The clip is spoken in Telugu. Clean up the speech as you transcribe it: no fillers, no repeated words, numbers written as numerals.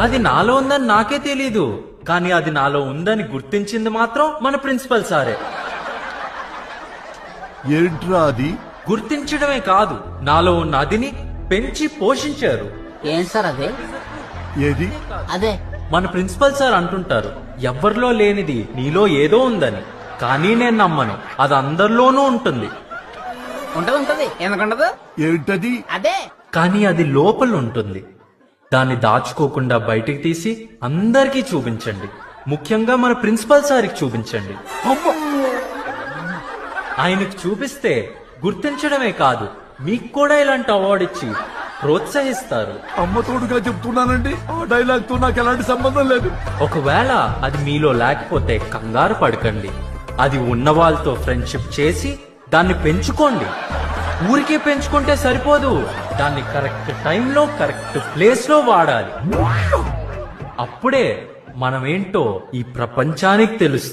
అది నాలో ఉందని నాకే తెలీదు, కానీ అది నాలో ఉందని గుర్తించింది మాత్రం మన ప్రిన్సిపల్ సారే. ఏంట్రా అది? గుర్తించడమే కాదు, నాలో ఉన్న అదిని పెంచి పోషించారు. ఏం సార్ అదే? ఏది? అదే మన ప్రిన్సిపల్ సార్ అంటుంటారు, ఎవ్వరిలో లేనిది నీలో ఏదో ఉందని. కానీ నేను నమ్మను, అది అందరిలోనూ ఉంటుంది. ఉంటది ఎందుకుండదు? ఏంటది? అదే కానీ అది లోపల ఉంటుంది. దాన్ని దాచుకోకుండా బయటికి తీసి అందరికీ చూపించండి. ముఖ్యంగా మన ప్రిన్సిపల్ సార్కి చూపించండి. ఆయనకు చూపిస్తే గుర్తించడమే కాదు, మీకు కూడా ఇలాంటి అవార్డు ఇచ్చి ప్రోత్సహిస్తారు. అమ్మ తోడుగా చెప్తున్నానండి, ఆ డైలాగ్ తో నాకు ఎలాంటి సంబంధం లేదు. ఒకవేళ అది మీలో లేకపోతే కంగారు పడకండి. అది ఉన్న వాళ్ళతో ఫ్రెండ్షిప్ చేసి దాన్ని పెంచుకోండి. ఊరికే పెంచుకుంటే సరిపోదు, దాన్ని కరెక్ట్ టైంలో కరెక్ట్ ప్లేస్ లో వాడాలి. అప్పుడే మనమేంటో ఈ ప్రపంచానికి తెలుస్తుంది.